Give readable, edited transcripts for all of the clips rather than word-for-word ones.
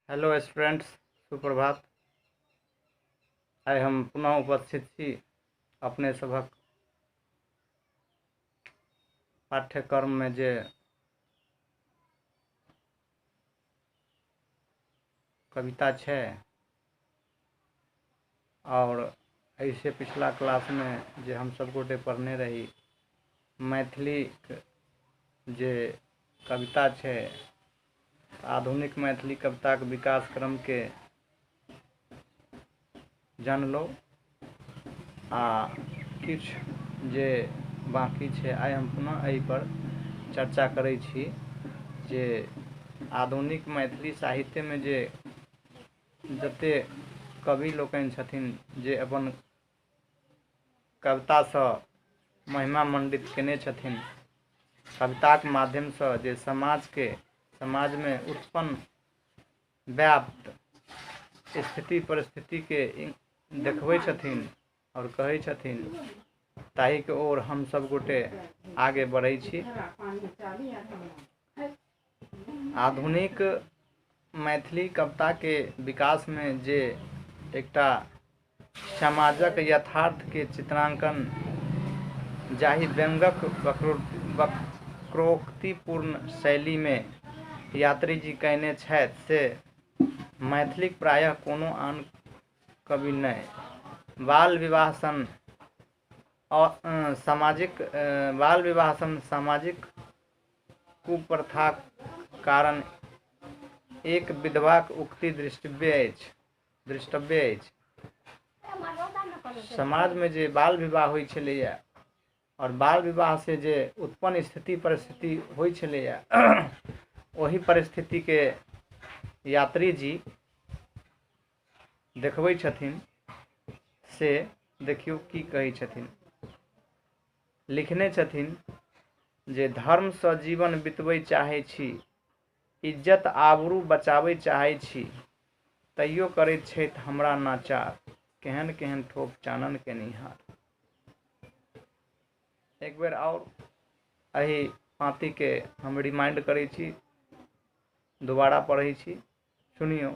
Hello students, सुप्रभात। आइ हम पुनः उपस्थित छी अपने सभक पाठ्यक्रम में जे कविता है और ऐसे पिछला क्लास में जे हम सब गोटे पढ़ने रही मैथिली जे कविता है, आधुनिक मैथिली कविता के विकास क्रम के जानलो आ किछ जे बाकी है आइ हम पुनः एहि पर चर्चा करै छी जे आधुनिक मैथिली साहित्य में जे जते कवि लोकनि छथिन जे अपन कविता से महिमा मंडित केने छथिन, कविता के माध्यम से जे समाज में उत्पन्न व्याप्त स्थिति परिस्थिति के देखबै छथिन और कहै छथिन, ताहि के ओर हम सब गोटे आगे बढ़ै छी। आधुनिक मैथिली कविता के विकास में जे एकटा समाजक यथार्थ के चित्रांकन जाहि व्यंगक वक्रोक्तिपूर्ण शैली में यात्री जी कहने छथि से मैथिलीक प्रायः कोनो आन कवि नहीं। बाल विवाह सन सामाजिक कुप्रथाक कारण एक विधवाक उक्ति दृष्टव्य अछि। समाज में जे बाल विवाह होइ छलैया और बाल विवाह से जे उत्पन्न स्थिति परिस्थिति होइ छलैया वही परिस्थिति के यात्री जी देखबै छथिन। से देखियो की कहै छथिन, लिखने छथिन जे धर्म से जीवन बितबै चाहै छी, इज्जत आबरू बचाबै चाहै छी, तैयो करैत छथि हमरा नाचार, केहन केहन ठोप चानन के निहार। एक बेर और एही पाँति के हम रिमाइंड करै छी, दोबारा पढ़ै छी, सुनियो।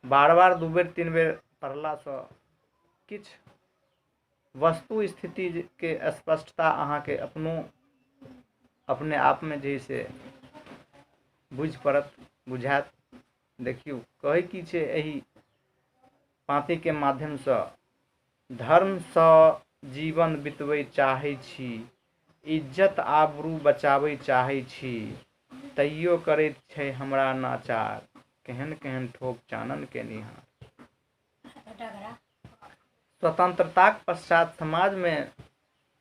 बार बार दू बेर तीन बेर पढ़ला से किछ वस्तु स्थिति के स्पष्टता अहाँ के अपने आप में जे से बुझ पड़त, बुझात। देखियो कहै की छै एही पाँति के माध्यम से, धर्म से जीवन बितबै चाहै छी, इज्जत आबरू बचाबै चाहै छी, तैयो करैत छै हमरा नाचार, केहन केहन ठोप चानन के निहार। स्वतंत्रताक पश्चात समाज में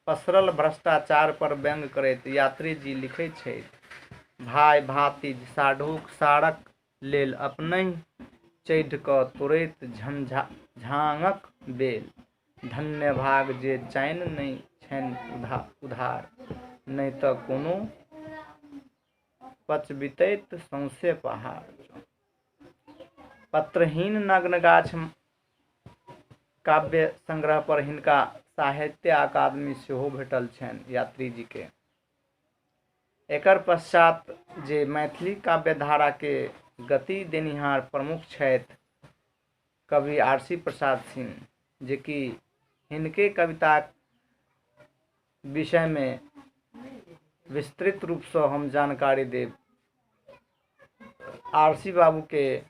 पसरल भ्रष्टाचार पर व्यंग करैत यात्री जी लिखै छै, भाई भातिज साढ़ूक साड़क लेल अपनहि चढ़ि क तोड़ैत झांगक बेल, धन्य भाग जे चैन नहि छनि उधार, नहि त कोनो पचबितैत सौंसे पहाड़। पत्रहीन नग्न गाछ काव्य संग्रह पर हिनका साहित्य अकादमी सेहो भेटल छनि यात्री जी के। एकर पश्चात जे मैथिली काव्य धारा के गति देनिहार प्रमुख छथि कवि आरसी प्रसाद सिंह, जे कि हिनके कविता विषय में विस्तृत रूप से हम जानकारी देब। आरसी बाबू के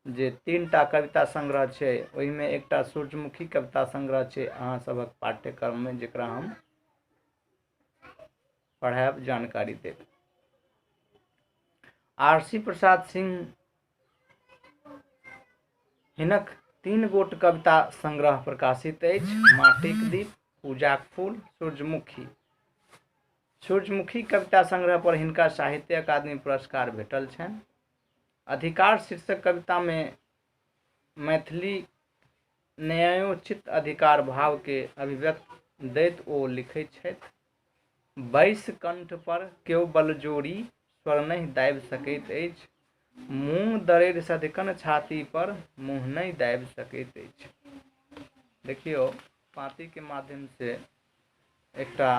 जे 3टा कविता संग्रह छै ओहि में एकटा सूर्यमुखी कविता संग्रह छै अहाँ सबक पाठ्यक्रम में, जेकरा हम पढ़ाब, जानकारी देब। आरसी प्रसाद सिंह हिनक 3 गोट कविता संग्रह प्रकाशित अछि, माटिक दीप, पूजाक फूल, सूर्यमुखी। सूर्यमुखी कविता संग्रह पर हिनका साहित्य अकादमी पुरस्कार भेटल छनि। अधिकार शीर्षक कविता में मैथिली न्यायोचित अधिकार भाव के अभिव्यक्ति दैत ओ लिखैत छथि, बैस कंठ पर केओ बलजोरी स्वर नहीं दाबि सकैत अछि, मुँह दरड़ि सदिखन छाती पर मुँह नहीं दाबि सकैत अछि। देखियो पाँति के माध्यम से एकटा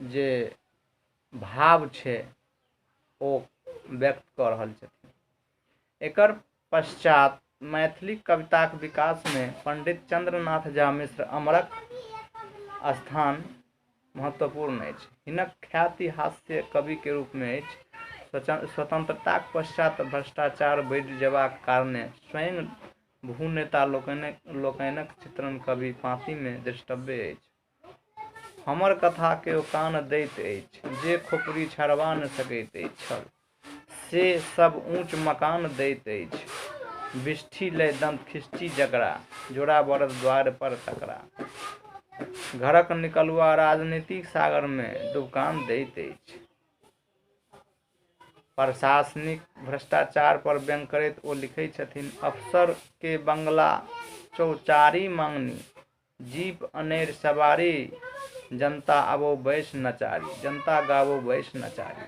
जे भाव छै ओ व्यक्त कऽ रहल छथिन। एकर पश्चात मैथिली कविताक विकास में पंडित चंद्रनाथ झा मिश्र अमरक स्थान महत्वपूर्ण अछि। हिनक ख्याति हास्य कवि के रूप में अछि। स्वतंत्रताक पश्चात भ्रष्टाचार बढ़ि जेबाक कारणे स्वयं भूनेता लोकनिक चित्रण कवि पाँती में द्रष्टव्य अछि। हमर कथा के ओ कान दैत अछि जे खोपड़ी छाड़बा न सकैत छल, से सब ऊंच मकान दैत अछि। बिष्ठी लय दंत खिस्ची जकरा, जोड़ा बरद द्वार पर तकरा। घरक निकलुआ राजनीतिक सागर में डुबकान दैत अछि। प्रशासनिक भ्रष्टाचार पर व्यंग करैत ओ लिखै छथिन, अफसर के बंगला चौचारी मांगनी, जीप अनेर सवारी, जनता अबो बैस नचारी, जनता गावो बैस नचारी।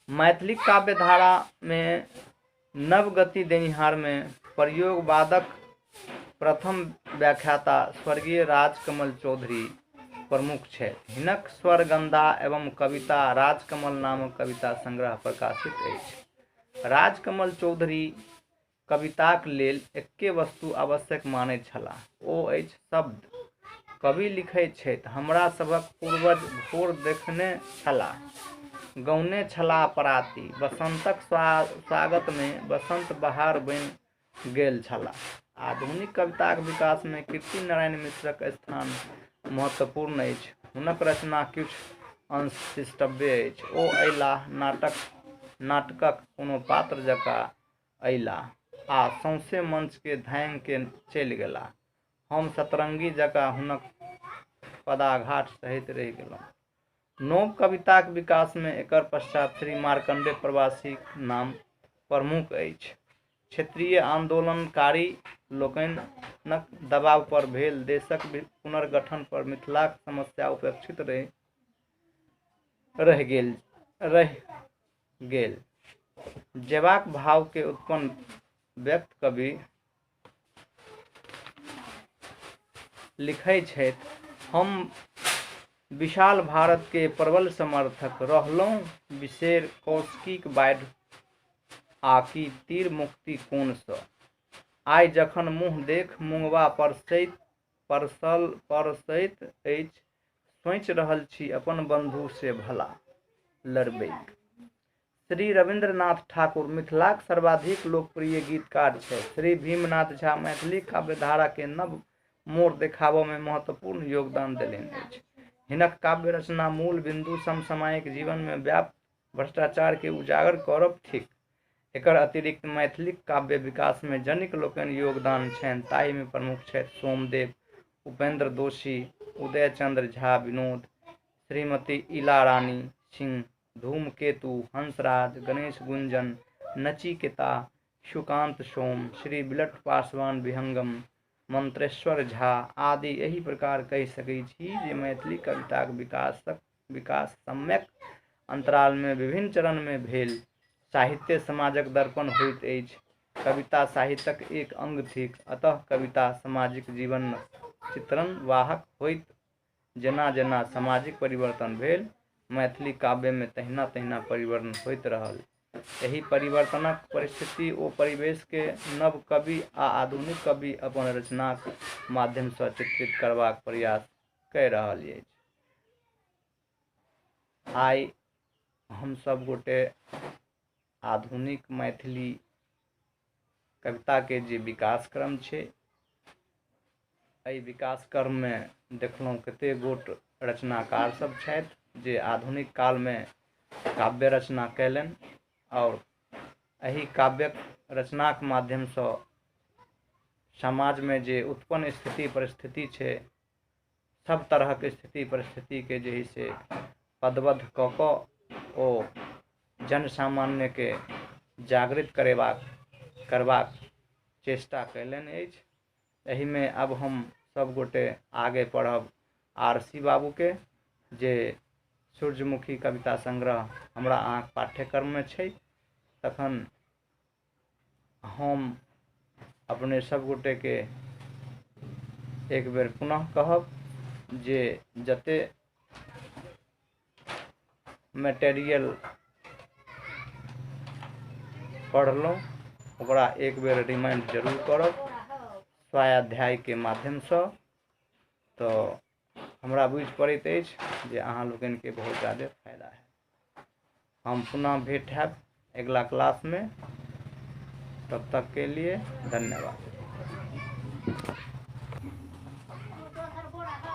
मैथिली काव्य धारा में नव गति देनिहार में प्रयोगवादक प्रथम व्याख्याता स्वर्गीय राजकमल चौधरी प्रमुख छथि। हिनक स्वरगंधा एवं कविता राजकमल नामक कविता संग्रह प्रकाशित अछि। राजकमल चौधरी कविताक लेल एके वस्तु आवश्यक मानैत छलाह, ओ अछि शब्द। कवि लिखैत छथि, हमरा सभक पूर्वज भोर देखने छलाह, गौने छलाह पराती, बसंतक स्वागत में बसंत बहार बनि गेल छलाह। आधुनिक कविताक विकास में कीर्ति नारायण मिश्रक स्थान महत्वपूर्ण अछि। हुनक रचना किछु अंश शिष्टव्य अछि। ओ अयलाह नाटकक कोनो पात्र जकाँ अयलाह आ सौंसे मंच के धांगि के चलि गेलाह। हम सतरंगी जकाँ हुनक पदाघात सहित रहि गेलहुँ। नव कविताक विकास में एकर पश्चात श्री मार्कंडेय प्रवासीक नाम प्रमुख अछि। क्षेत्रीय आंदोलनकारी लोकनिक दबाव पर भेल देशक पुनर्गठन पर मिथिलाक समस्या उपेक्षित रहि गेल जेबाक भाव के उत्पन्न व्यक्त कवि लिखै छथि, हम विशाल भारत के प्रबल समर्थक रहलहुँ, बिसेर कौशकीक बाढ़ि आकि तीर मुक्ति कोन सँ। आइ जखन मुँह देख मुंगवा परसैत अछि, सोचि रहल छी अपन बंधु से भला लड़बैक। श्री रविंद्रनाथ ठाकुर मिथिलाक सर्वाधिक लोकप्रिय गीतकार छथि। श्री भीमनाथ झा मैथिली काव्यधारा के नव मोड़ देखाबऽ में महत्वपूर्ण योगदान देलनि अछि। हिनक काव्य रचना मूल बिंदु समसामयिक जीवन में व्याप्त भ्रष्टाचार के उजागर करब थिक। एकर अतिरिक्त मैथिली काव्य विकास में जनिक लोकनि योगदान छनि, ताहि में प्रमुख छथि सोमदेव, उपेंद्र दोषी, उदयचंद्र झा विनोद, श्रीमती इला रानी सिंह, धूमकेतु, हंसराज, गणेश गुंजन, नचिकेता, सुकांत सोम, श्री बिलट पासवान विहंगम, मंत्रेश्वर झा आदि। एहि प्रकार कहि सकैत छी जे मैथिली कविताक विकास सम्यक अंतराल में विभिन्न चरण में भेल। साहित्य समाजक दर्पण होइत अछि। कविता साहित्यक एक अंग थिक, अतः कविता सामाजिक जीवनक चित्रण वाहक होइत। जेना जेना सामाजिक परिवर्तन भेल, मैथिली काव्य में तहिना तहिना परिवर्तन होइत रहल। एहि परिवर्तनक परिस्थिति ओ परिवेश के नव कवि आ आधुनिक कवि अपन रचनाक माध्यम सँ चित्रित करबाक प्रयास कऽ रहल अछि। आइ हम सब गोटे आधुनिक मैथिली कविता के जे विकास क्रम छै, एहि विकास क्रम में देखलहुँ कते गोट रचनाकार सब छथि जे आधुनिक काल में काव्य रचना कयलनि और एहि काव्यक रचनाक माध्यम सँ समाज में जे उत्पन्न स्थिति परिस्थिति छै, सब तरहक स्थिति परिस्थिति के जे है से पदबद्ध कऽ कऽ ओ जन सामान्य के जागृत करबाक चेष्टा कयलनि अछि। एहि में अब हम सब गोटे आगे पढ़ब आरसी बाबू के, जे सूर्यमुखी कविता संग्रह हमरा अहाँक पाठ्यक्रम में छै। तखन हम अपने सब गोटे के एक बेर पुनः कहब जे जते मटेरियल पढ़लहुँ ओकरा एक बेर रिमाइंड जरूर करब स्वाध्याय के माध्यमसँ, तऽ हमरा बुझि पड़ैत अछि जे अहाँ लोकनिके बहुत ज़्यादा फायदा है। हम पुनः भेंट हैब अगला क्लास में, तब तक के लिए धन्यवाद।